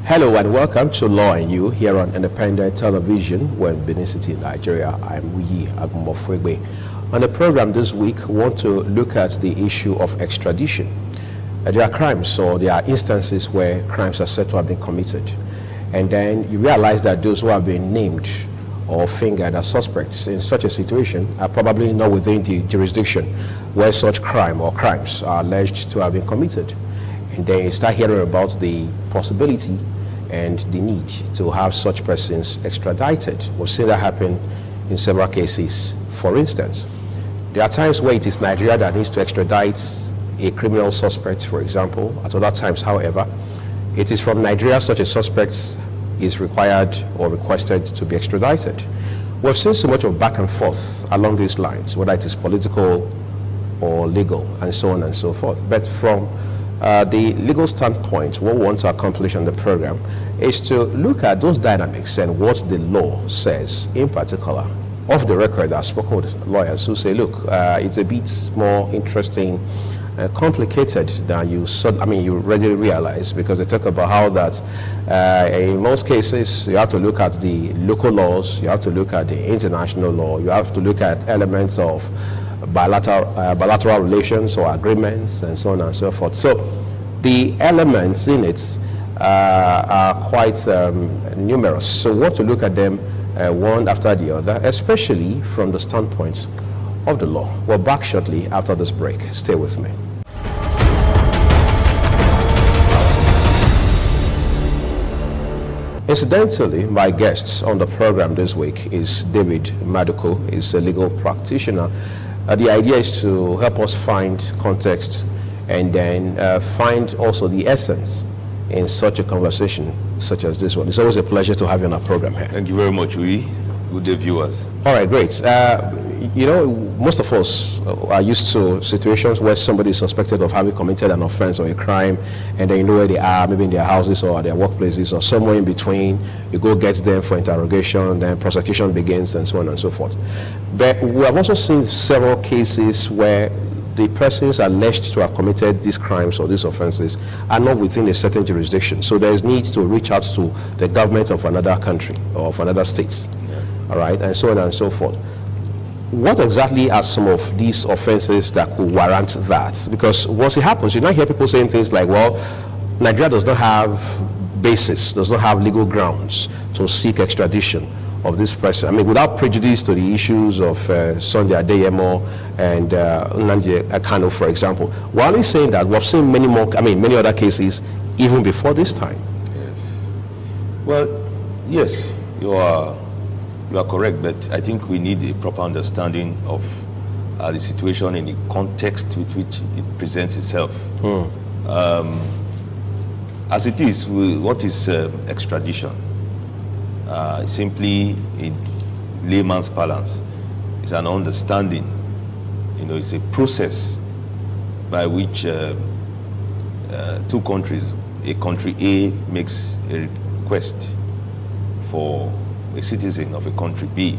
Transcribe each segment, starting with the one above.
Hello and welcome to Law and You here on Independent Television, when Benin City, Nigeria. I'm Wuyi Agumofwegbe. On the program this week, we want to look at the issue of extradition. There are crimes, or there are instances where crimes are said to have been committed. And then you realize that those who have been named or fingered as suspects in such a situation are probably not within the jurisdiction where such crime or crimes are alleged to have been committed. And then you start hearing about the possibility and the need to have such persons extradited. We've seen that happen in several cases. For instance, there are times where it is Nigeria that needs to extradite a criminal suspect, for example. At other times, however, it is from Nigeria such a suspect is required or requested to be extradited. We've seen so much of back and forth along these lines, whether it is political or legal, and so on and so forth. But from the legal standpoint, what we want to accomplish on the program is to look at those dynamics and what the law says. In particular, off the record, I've spoken with lawyers who say, look, it's a bit more interesting, complicated than you readily realize, because they talk about how that in most cases you have to look at the local laws, you have to look at the international law, you have to look at elements of bilateral relations or agreements, and so on and so forth. So the elements in it are quite numerous. So we want to look at them one after the other, especially from the standpoint of the law. We're back shortly after this break. Stay with me. Incidentally, my guest on the program this week is David Maduko. He's a legal practitioner. The idea is to help us find context and then find also the essence in such a conversation such as this one. It's always a pleasure to have you on our program here. Thank you very much, Wuyi. Good day, viewers. All right, great. You know, most of us are used to situations where somebody is suspected of having committed an offense or a crime, and then you know where they are, maybe in their houses or their workplaces or somewhere in between. You go get them for interrogation, then prosecution begins, and so on and so forth. But we have also seen several cases where the persons alleged to have committed these crimes or these offenses are not within a certain jurisdiction. So there is need to reach out to the government of another country or of another state, all right, and so on and so forth. What exactly are some of these offenses that could warrant that? Because once it happens, you now hear people saying things like, well, Nigeria does not have basis, does not have legal grounds to seek extradition of this person. I mean, without prejudice to the issues of Sunday Adeyemo and Nnamdi Kanu, for example. We're only saying that we've seen many other cases even before this time. Yes. Well, yes, you are correct, but I think we need a proper understanding of the situation in the context with which it presents itself. As it is, what is extradition? Simply, in layman's parlance, it's an understanding. You know, it's a process by which two countries, a country A makes a request for a citizen of a country B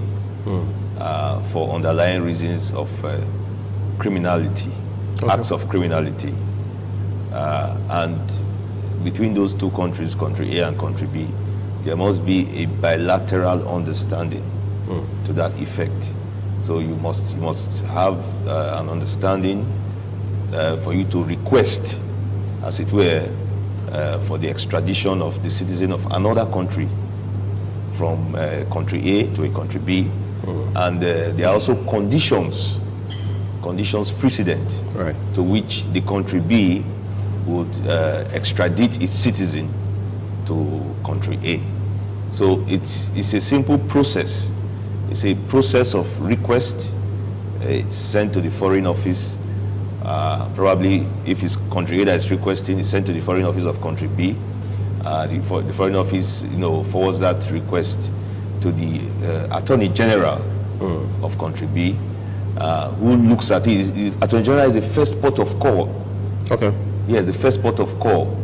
for underlying reasons of criminality, acts of criminality, and between those two countries, country A and country B, there must be a bilateral understanding to that effect. So you must have an understanding for you to request, as it were, for the extradition of the citizen of another country from country A to a country B. And there are also conditions precedent to which the country B would extradite its citizen to country A. So it's a simple process. It's a process of request. It's sent to the Foreign Office. Probably if it's country A that is requesting, it's sent to the Foreign Office of country B. The Foreign Office, forwards that request to the Attorney General of country B, who looks at it. The Attorney General is the first port of call. Okay. Yes, the first port of call.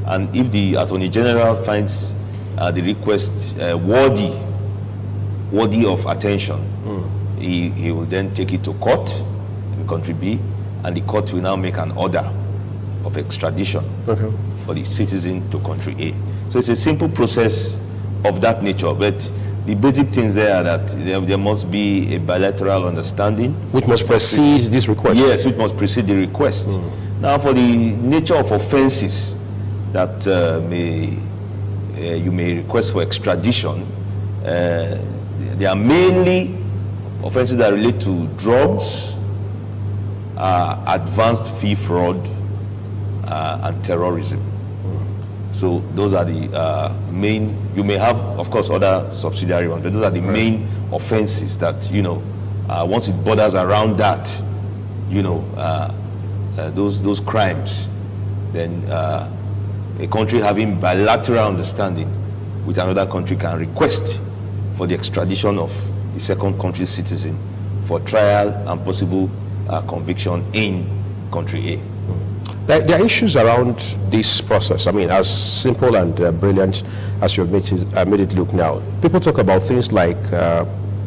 And if the Attorney General finds the request worthy of attention, he will then take it to court in country B, and the court will now make an order of extradition for the citizen to country A. So it's a simple process of that nature, but the basic things there are that there must be a bilateral understanding. Which must precede this request? Yes, which must precede the request. Now, for the nature of offenses that you may request for extradition, they are mainly offenses that relate to drugs, advanced fee fraud, and terrorism. So those are the main. You may have, of course, other subsidiary ones, but those are the main offenses that, once it borders around that, those crimes, then a country having bilateral understanding with another country can request for the extradition of the second country's citizen for trial and possible conviction in country A. There are issues around this process. I mean, as simple and brilliant as you've made it look now. People talk about things like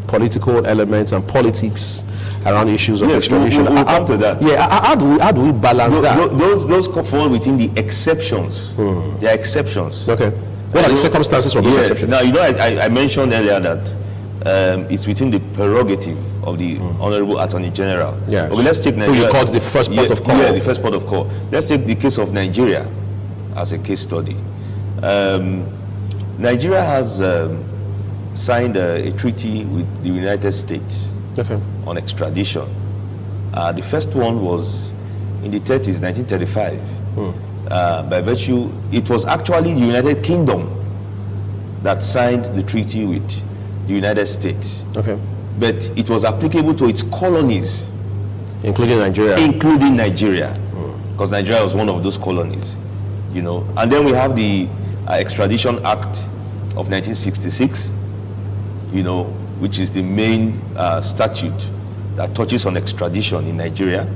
political elements and politics around issues of extradition. We'll come to that. Yeah, how do we balance that? Those fall within the exceptions. There are exceptions. Okay. What are the circumstances for those exceptions? Now, I mentioned earlier that it's within the prerogative of the Honorable Attorney General. Yes. Okay, let's take Nigeria. Who you called the first port of call. Yeah, the first port of call. Let's take the case of Nigeria as a case study. Nigeria has signed a treaty with the United States on extradition. The first one was in the 30s, 1935. By virtue, it was actually the United Kingdom that signed the treaty with the United States. Okay. But it was applicable to its colonies. Including Nigeria. Including Nigeria. Because Nigeria was one of those colonies. And then we have the Extradition Act of 1966, which is the main statute that touches on extradition in Nigeria,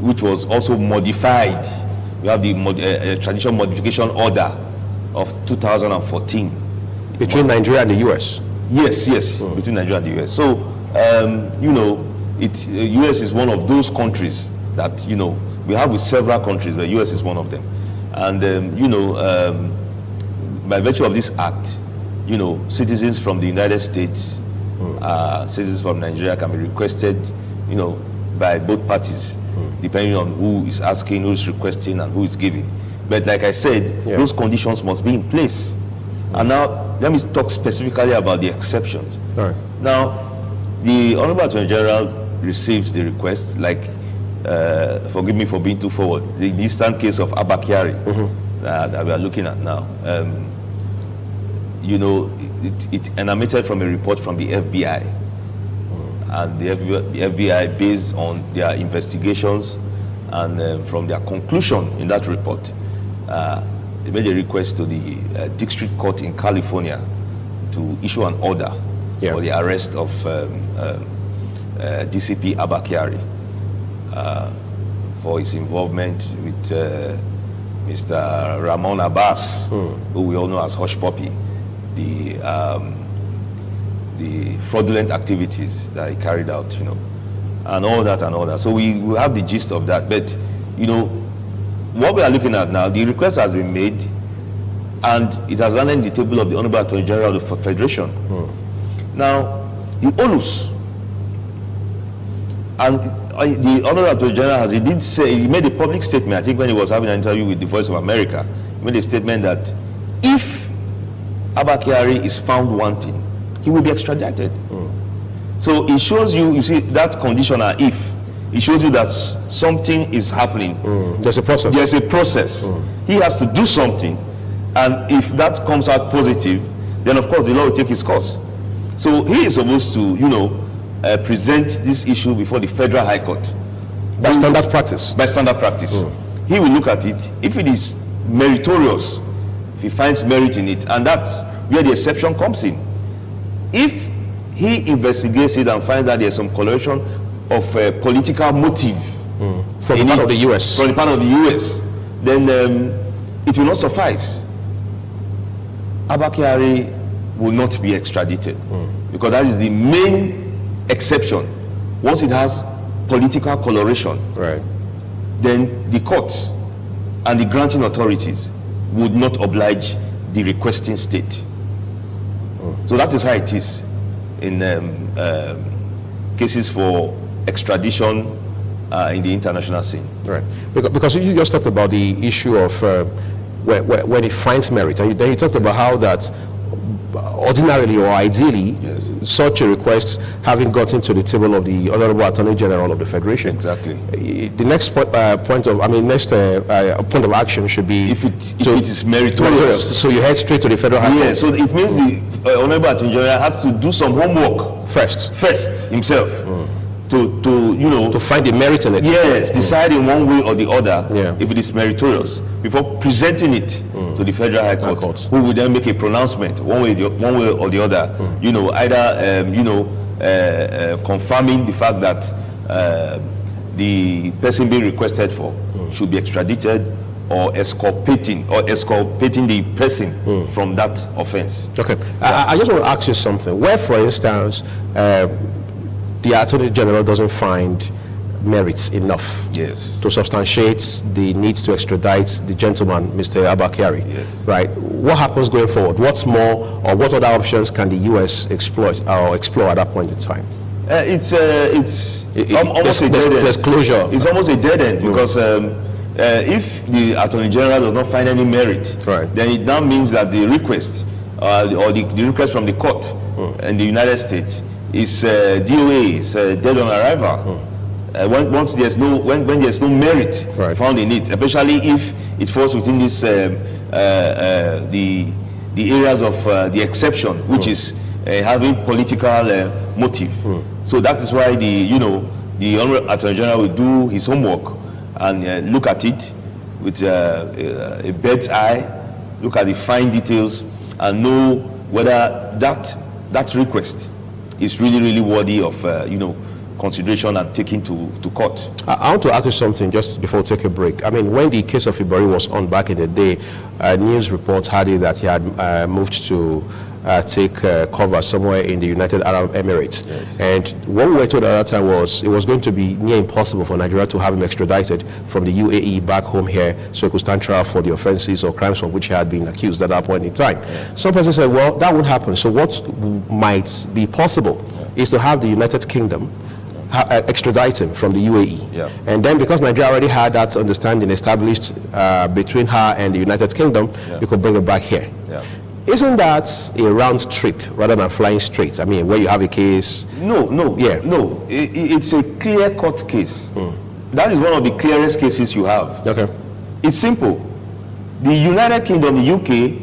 which was also modified. We have the Extradition Modification Order of 2014. Between Nigeria and the U.S.? Yes, between Nigeria and the U.S. So, U.S. is one of those countries that, we have with several countries, but U.S. is one of them. And, by virtue of this act, citizens from the United States, citizens from Nigeria can be requested, by both parties, depending on who is asking, who is requesting, and who is giving. But like I said, those conditions must be in place. And now, let me talk specifically about the exceptions. All right. Now, the Honorable Attorney General receives the request, like, forgive me for being too forward, the distant case of Abba Kyari that we are looking at now. It emanated from a report from the FBI. And the FBI, based on their investigations and from their conclusion in that report, they made a request to the district court in California to issue an order for the arrest of DCP Abba Kyari for his involvement with Mr. Ramon Abbas, who we all know as Hush Puppy, the fraudulent activities that he carried out, and all that. So we have the gist of that. But, what we are looking at now, the request has been made, and it has landed in the table of the Honorable Attorney General of the Federation. Now, the onus, and the Honorable Attorney General he made a public statement, I think when he was having an interview with the Voice of America, he made a statement that if Abba Kyari is found wanting, he will be extradited. So it shows you see, that conditional if, it shows you that something is happening. There's a process. There's a process. He has to do something, and if that comes out positive, then of course the law will take its course. So he is supposed to, present this issue before the Federal High Court. By standard practice? By standard practice. He will look at it. If it is meritorious, if he finds merit in it, and that's where the exception comes in. If he investigates it and finds that there's some collaboration of political motive from the part of the U.S. From the part of the U.S., then it will not suffice. Abba Kyari will not be extradited because that is the main exception. Once it has political coloration, then the courts and the granting authorities would not oblige the requesting state. So that is how it is in cases for extradition in the international scene. Right. Because you just talked about the issue of when it finds merit, and then you talked about how that ordinarily or ideally, yes, such a request having gotten to the table of the Honorable Attorney General of the Federation. Exactly. The next point of action should be if it is meritorious. So you head straight to the Federal High Court. Yeah, so it means the Honorable Attorney General has to do some homework first himself to find the merit in it. Yes, decide in one way or the other if it is meritorious before presenting it to the Federal High Court, who will then make a pronouncement one way or the other. Either confirming the fact that the person being requested for should be extradited, or exculpating the person from that offense. Okay, I just want to ask you something. Where, for instance, the Attorney General doesn't find merits enough to substantiate the need to extradite the gentleman, Mr. Abba Kyari, right? What happens going forward? What's more, or what other options can the U.S. exploit or explore at that point in time? It's almost a dead end. There's closure. It's almost a dead end because if the Attorney General does not find any merit, then it now means that the request or the request from the court in the United States is DOA is dead on arrival. When there's no merit found in it, especially if it falls within this the areas of the exception, which is having political motive. So that is why the Honorable Attorney General will do his homework and look at it with a bird's eye, look at the fine details, and know whether that request is really worthy of consideration and taken to court. I want to ask you something just before we take a break. I mean, when the case of Ibori was on back in the day, news reports had it that he had moved to take cover somewhere in the United Arab Emirates. And what we were told at that time was it was going to be near impossible for Nigeria to have him extradited from the UAE back home here so he could stand trial for the offenses or crimes from which he had been accused at that point in time. Some persons said, well, that won't happen. So what might be possible is to have the United Kingdom extradite him from the UAE. And then because Nigeria already had that understanding established between her and the United Kingdom, you could bring it back here. Isn't that a round trip rather than flying straight? I mean, where you have a case? No. It's a clear-cut case. That is one of the clearest cases you have. It's simple. The United Kingdom, the UK,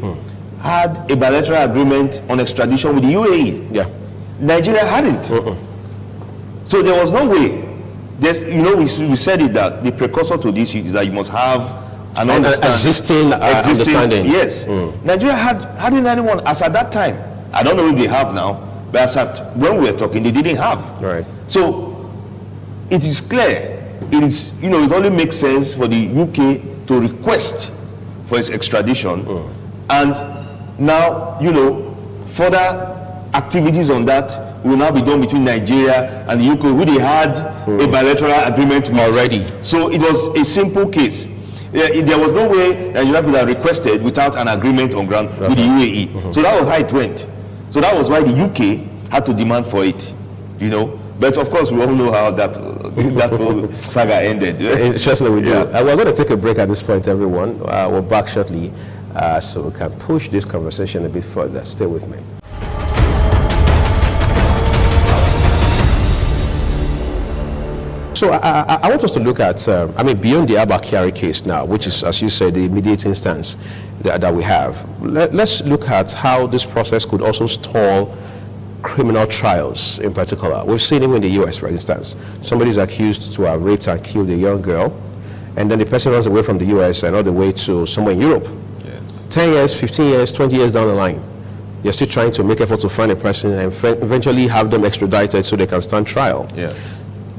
had a bilateral agreement on extradition with the UAE. Nigeria hadn't. So there was no way. We said it that the precursor to this is that you must have an existing understanding. Yes. Nigeria hadn't anyone as at that time. I don't know if they have now, but as at when we were talking, they didn't have. So it is clear. It is it only makes sense for the UK to request for its extradition, and now further activities on that will now be done between Nigeria and the UK, who they had a bilateral agreement with already. So it was a simple case. There was no way Nigeria could have requested without an agreement on ground with the UAE. So that was how it went. So that was why the UK had to demand for it, But of course, we all know how that whole saga ended. Interestingly, we do. We're going to take a break at this point, everyone. We're back shortly, so we can push this conversation a bit further. Stay with me. So I want us to look at, beyond the Abba Kyari case now, which is, as you said, the immediate instance that we have. Let's look at how this process could also stall criminal trials in particular. We've seen even in the US, for instance. Somebody is accused to have raped and killed a young girl, and then the person runs away from the US and all the way to somewhere in Europe. 10 years, 15 years, 20 years down the line, you're still trying to make efforts to find a person and eventually have them extradited so they can stand trial.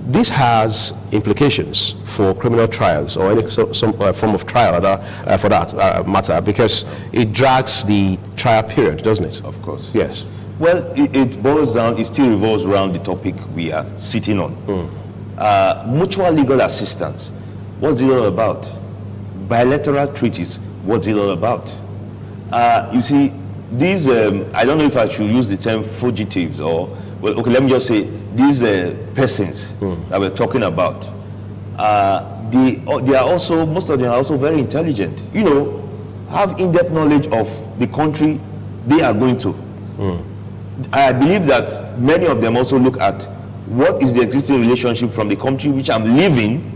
This has implications for criminal trials or any some form of trial for that matter, because it drags the trial period, doesn't it? Of course. Yes. Well, it still revolves around the topic we are sitting on. Mutual legal assistance, what's it all about? Bilateral treaties, what's it all about? You see, these, I don't know if I should use the term fugitives or, well, okay, let me just say, these persons that we're talking about, they are also, most of them are also very intelligent, you know, have in-depth knowledge of the country they are going to. I believe that many of them also look at what is the existing relationship from the country which I'm living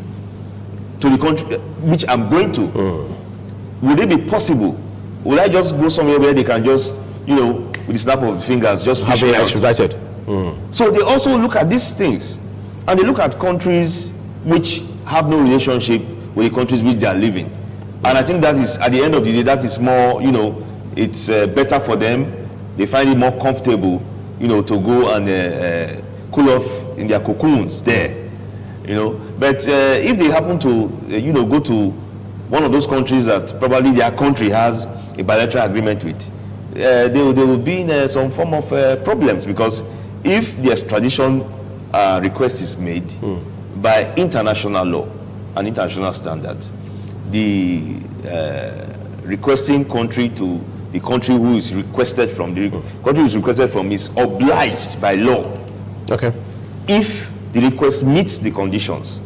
to the country which I'm going to. Would it be possible? Will I just go somewhere where they can just, you know, with the snap of the fingers, just have it extradited? So they also look at these things, and they look at countries which have no relationship with the countries which they are living. And I think that is, at the end of the day, that is more, you know, it's better for them. They find it more comfortable, you know, to go and cool off in their cocoons there, you know. But if they happen to, you know, go to one of those countries that probably their country has a bilateral agreement with, they will be in some form of problems, because if the extradition request is made by international law and international standards, the requesting country to the country who is requested from, the country who is requested from is obliged by law, okay, if the request meets the conditions,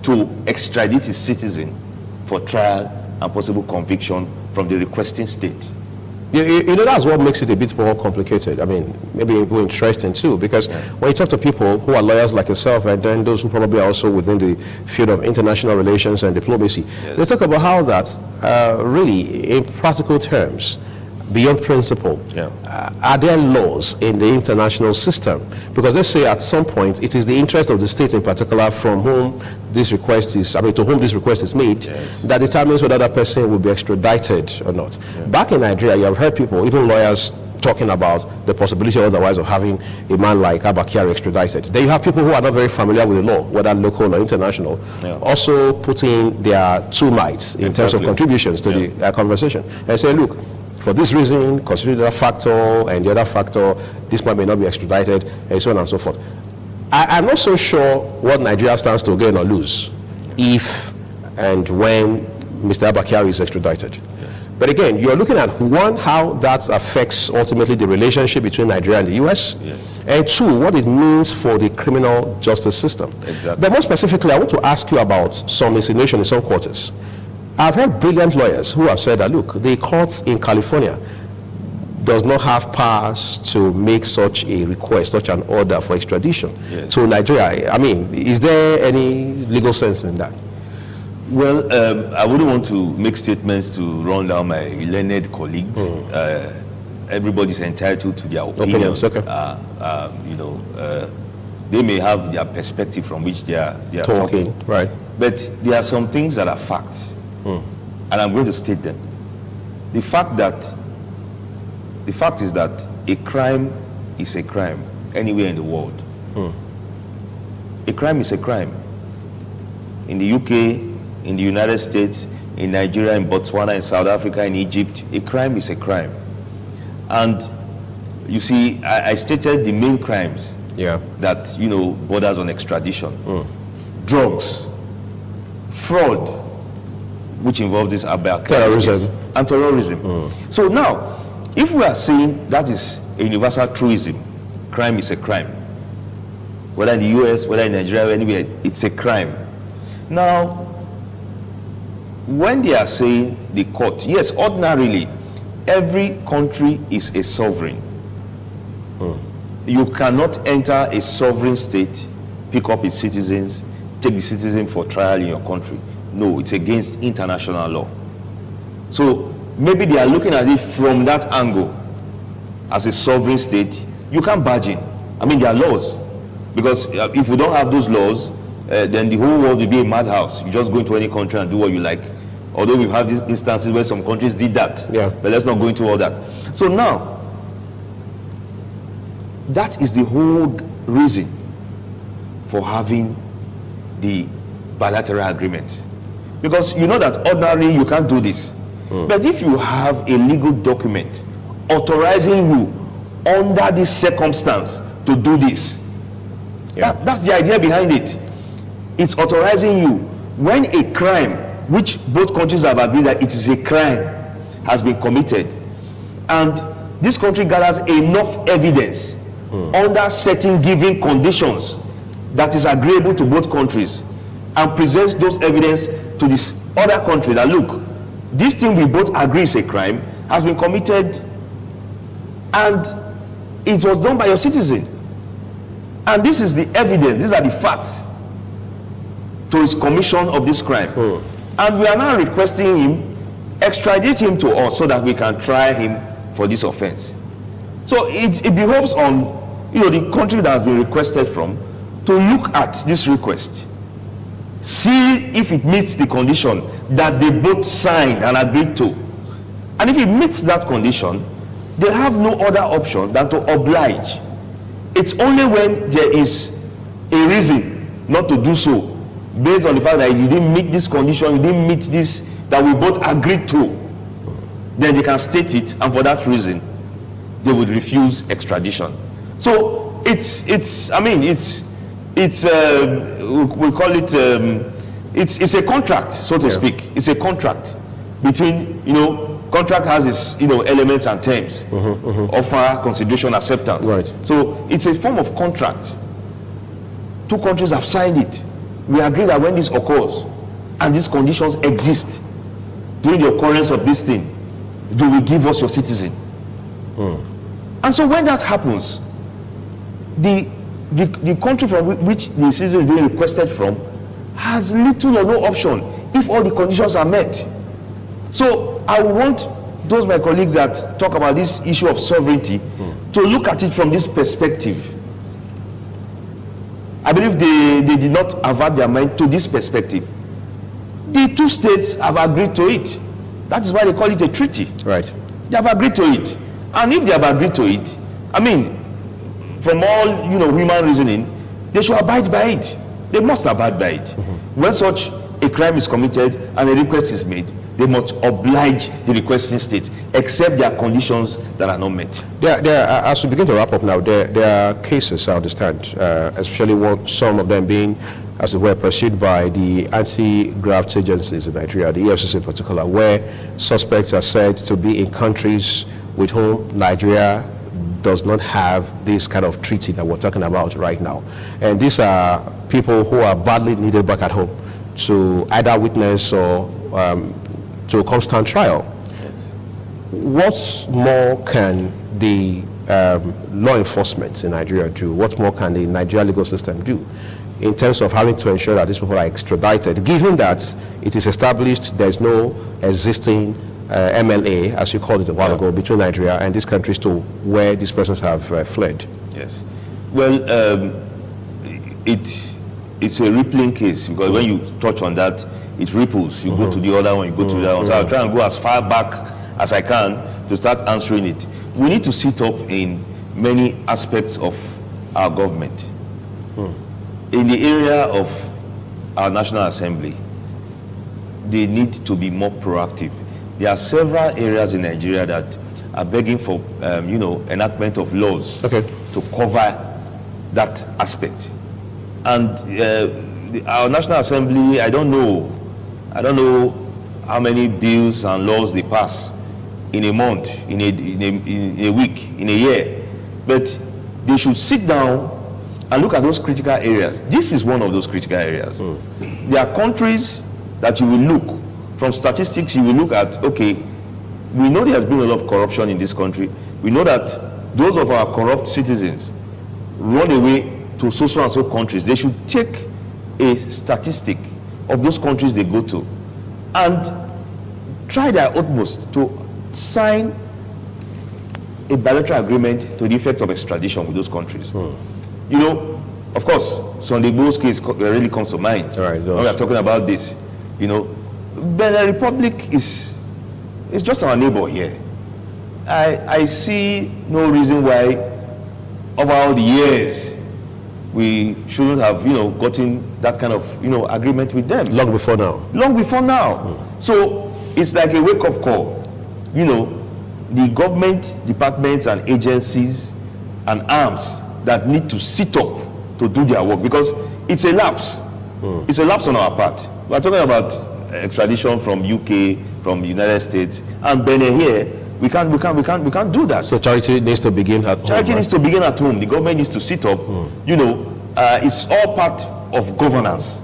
to extradite his citizen for trial and possible conviction from the requesting state. You know, that's what makes it a bit more complicated. I mean, maybe more interesting too, because when you talk to people who are lawyers like yourself, and then those who probably are also within the field of international relations and diplomacy, they talk about how that really, in practical terms, beyond principle, are there laws in the international system? Because let's say at some point it is the interest of the state in particular from whom this request is, I mean, to whom this request is made, that determines whether that person will be extradited or not. Back in Nigeria, you have heard people, even lawyers, talking about the possibility otherwise of having a man like Abba Kyari extradited. Then you have people who are not very familiar with the law, whether local or international, also putting their two mites in terms of contributions to the conversation, and say, look, for this reason, consider that factor and the other factor, this man may not be extradited, and so on and so forth. I'm not so sure what Nigeria stands to gain or lose if and when Mr. Abba Kyari is extradited. But again, you're looking at, one, how that affects ultimately the relationship between Nigeria and the US, and two, what it means for the criminal justice system. But more specifically, I want to ask you about some insinuation in some quarters. I've heard brilliant lawyers who have said that, look, the courts in California does not have powers to make such a request, such an order for extradition to Nigeria. I mean, is there any legal sense in that? Well, I wouldn't want to make statements to run down my learned colleagues. Everybody's entitled to their opinions. Okay. You know, they may have their perspective from which they are talking. Right. But there are some things that are facts. And I'm going to state them. The fact is that a crime is a crime anywhere in the world. A crime is a crime. In the UK, in the United States, in Nigeria, in Botswana, in South Africa, in Egypt, a crime is a crime. And you see, I stated the main crimes that, you know, borders on extradition. Drugs, fraud, which involves this terrorism and terrorism. So now, if we are saying that is a universal truism, crime is a crime, whether in the US, whether in Nigeria, anywhere, it's a crime. Now, when they are saying the court, yes, ordinarily, every country is a sovereign. You cannot enter a sovereign state, pick up its citizens, take the citizen for trial in your country. No, it's against international law. So maybe they are looking at it from that angle. As a sovereign state, you can't barge in. I mean, there are laws. Because if we don't have those laws, then the whole world will be a madhouse. You just go into any country and do what you like. Although we've had these instances where some countries did that. But let's not go into all that. So now, that is the whole reason for having the bilateral agreement. Because you know that ordinarily you can't do this. But if you have a legal document authorizing you under this circumstance to do this, that's the idea behind it. It's authorizing you when a crime, which both countries have agreed that it is a crime, has been committed, and this country gathers enough evidence under certain given conditions that is agreeable to both countries, and presents those evidence to this other country that, look, this thing we both agree is a crime, has been committed, and it was done by your citizen, and this is the evidence, these are the facts to his commission of this crime. And we are now requesting him, extradite him to us so that we can try him for this offense. So it behoves on, you know, the country that has been requested from to look at this request, see if it meets the condition that they both signed and agreed to. And if it meets that condition, they have no other option than to oblige. It's only when there is a reason not to do so, based on the fact that you didn't meet this condition, you didn't meet this that we both agreed to, then they can state it, and for that reason they would refuse extradition. So it's we call it it's a contract, so to speak. It's a contract between, you know, contract has its, you know, elements and terms, offer, consideration, acceptance. Right. So it's a form of contract. Two countries have signed it. We agree that when this occurs and these conditions exist during the occurrence of this thing, you will give us your citizen. And so when that happens, the country from which the citizen is being requested from has little or no option if all the conditions are met. So I want those my colleagues that talk about this issue of sovereignty to look at it from this perspective. I believe they did not avert their mind to this perspective. The two states have agreed to it. That is why they call it a treaty. Right. They have agreed to it. And if they have agreed to it, I mean, from all, you know, human reasoning, they should abide by it. They must abide by it. When such a crime is committed and a request is made, they must oblige the requesting state, except there are conditions that are not met. As we begin to wrap up now, there are cases, I understand, especially some of them being, as it were, pursued by the anti-graft agencies in Nigeria, the EFCC in particular, where suspects are said to be in countries with whom Nigeria does not have this kind of treaty that we're talking about right now. And these are people who are badly needed back at home to either witness or to constant trial. Yes. What more can the law enforcement in Nigeria do? What more can the Nigeria legal system do in terms of having to ensure that these people are extradited, given that it is established there's no existing MLA, as you called it a while ago, between Nigeria and these countries to where these persons have fled? Yes. Well, it's a rippling case, because when you touch on that, it ripples. You go to the other one, you go to the other one. So I'll try and go as far back as I can to start answering it. We need to sit up in many aspects of our government. In the area of our National Assembly, they need to be more proactive. There are several areas in Nigeria that are begging for, enactment of laws to cover that aspect. And our National Assembly, I don't know how many bills and laws they pass in a month, in a week, in a year. But they should sit down and look at those critical areas. This is one of those critical areas. There are countries that you will look, from statistics you will look at, okay, we know there has been a lot of corruption in this country. We know that those of our corrupt citizens run away to so and so countries. They should take a statistic of those countries they go to and try their utmost to sign a bilateral agreement to the effect of extradition with those countries. You know, of course, Sunday Igboho's case really comes to mind. Right, when we are talking about this. You know, Benin Republic is just our neighbor here. I see no reason why over all the years we shouldn't have, gotten that kind of, agreement with them. Long before now. Long before now. So it's like a wake-up call. The government departments and agencies and arms that need to sit up to do their work, because it's a lapse. It's a lapse on our part. We're talking about extradition from UK from the United States, and Benin here, we can't do that. So charity needs to begin at home. Charity needs to begin at home. The government needs to sit up. You know, it's all part of governance.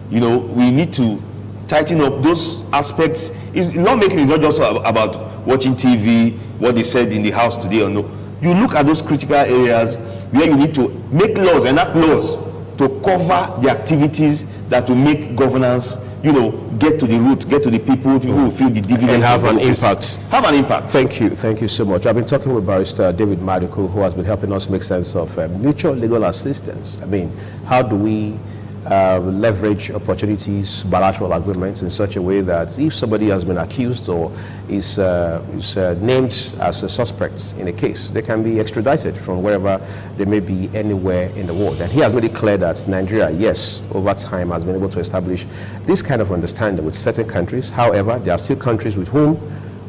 You know, we need to tighten up those aspects. Lawmaking is not just about watching TV, what they said in the House today or no. You look at those critical areas where you need to make laws, enact laws to cover the activities that will make governance, you know, get to the root, get to the people who feel the dividends. And have an impact. Have an impact. Thank you so much. I've been talking with Barrister David Maduku, who has been helping us make sense of mutual legal assistance. I mean, how do we leverage opportunities, bilateral agreements in such a way that if somebody has been accused or is named as a suspect in a case, they can be extradited from wherever they may be anywhere in the world. And he has made it clear that Nigeria, yes, over time has been able to establish this kind of understanding with certain countries. However, there are still countries with whom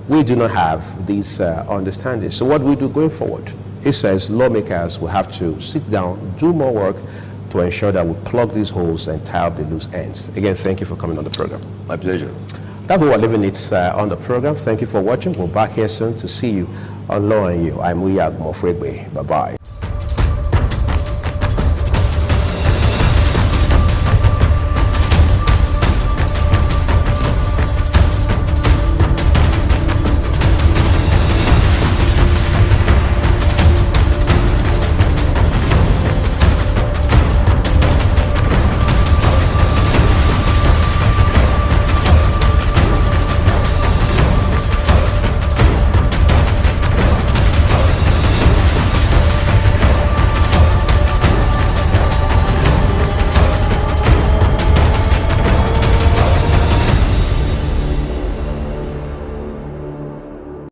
we do not have this understanding. So what do we do going forward? He says lawmakers will have to sit down, do more work, to ensure that we plug these holes and tie up the loose ends. Again, thank you for coming on the program. My pleasure. That's what we're leaving it on the program. Thank you for watching. We're back here soon to see you on Law and You. I'm Uyi Agumofregbe. Bye-bye.